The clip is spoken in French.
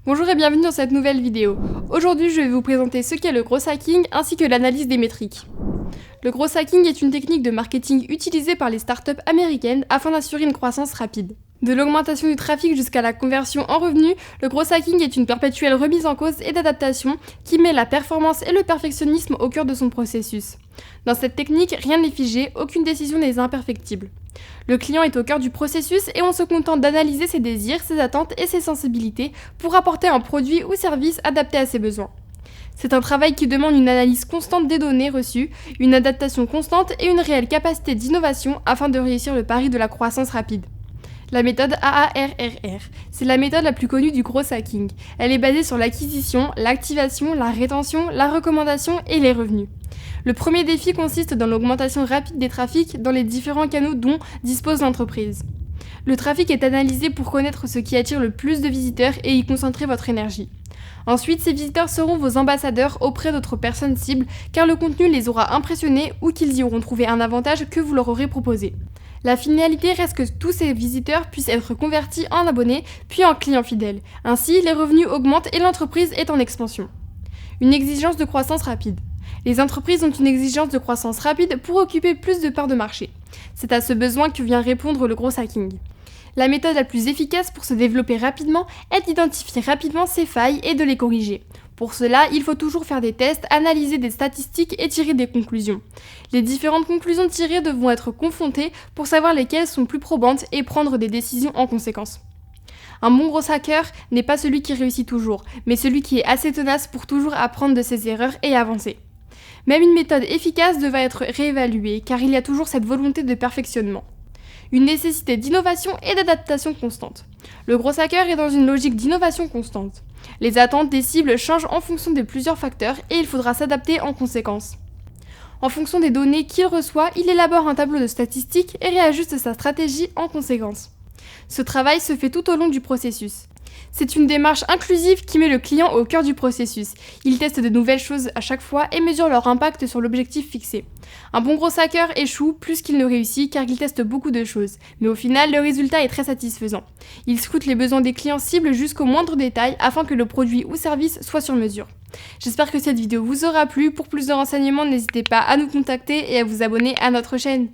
Bonjour et bienvenue dans cette nouvelle vidéo. Aujourd'hui, je vais vous présenter ce qu'est le growth hacking ainsi que l'analyse des métriques. Le growth hacking est une technique de marketing utilisée par les startups américaines afin d'assurer une croissance rapide. De l'augmentation du trafic jusqu'à la conversion en revenus, le growth hacking est une perpétuelle remise en cause et d'adaptation qui met la performance et le perfectionnisme au cœur de son processus. Dans cette technique, rien n'est figé, aucune décision n'est imperfectible. Le client est au cœur du processus et on se contente d'analyser ses désirs, ses attentes et ses sensibilités pour apporter un produit ou service adapté à ses besoins. C'est un travail qui demande une analyse constante des données reçues, une adaptation constante et une réelle capacité d'innovation afin de réussir le pari de la croissance rapide. La méthode AARRR, c'est la méthode la plus connue du growth hacking. Elle est basée sur l'acquisition, l'activation, la rétention, la recommandation et les revenus. Le premier défi consiste dans l'augmentation rapide des trafics dans les différents canaux dont dispose l'entreprise. Le trafic est analysé pour connaître ce qui attire le plus de visiteurs et y concentrer votre énergie. Ensuite, ces visiteurs seront vos ambassadeurs auprès d'autres personnes cibles car le contenu les aura impressionnés ou qu'ils y auront trouvé un avantage que vous leur aurez proposé. La finalité reste que tous ces visiteurs puissent être convertis en abonnés puis en clients fidèles. Ainsi, les revenus augmentent et l'entreprise est en expansion. Une exigence de croissance rapide. Les entreprises ont une exigence de croissance rapide pour occuper plus de parts de marché. C'est à ce besoin que vient répondre le growth hacking. La méthode la plus efficace pour se développer rapidement est d'identifier rapidement ses failles et de les corriger. Pour cela, il faut toujours faire des tests, analyser des statistiques et tirer des conclusions. Les différentes conclusions tirées devront être confrontées pour savoir lesquelles sont plus probantes et prendre des décisions en conséquence. Un bon growth hacker n'est pas celui qui réussit toujours, mais celui qui est assez tenace pour toujours apprendre de ses erreurs et avancer. Même une méthode efficace devra être réévaluée, car il y a toujours cette volonté de perfectionnement. Une nécessité d'innovation et d'adaptation constante. Le growth hacker est dans une logique d'innovation constante. Les attentes des cibles changent en fonction de plusieurs facteurs et il faudra s'adapter en conséquence. En fonction des données qu'il reçoit, il élabore un tableau de statistiques et réajuste sa stratégie en conséquence. Ce travail se fait tout au long du processus. C'est une démarche inclusive qui met le client au cœur du processus. Il teste de nouvelles choses à chaque fois et mesure leur impact sur l'objectif fixé. Un bon growth hacker échoue plus qu'il ne réussit car il teste beaucoup de choses, mais au final, le résultat est très satisfaisant. Il scrute les besoins des clients cibles jusqu'au moindre détail afin que le produit ou service soit sur mesure. J'espère que cette vidéo vous aura plu. Pour plus de renseignements, n'hésitez pas à nous contacter et à vous abonner à notre chaîne.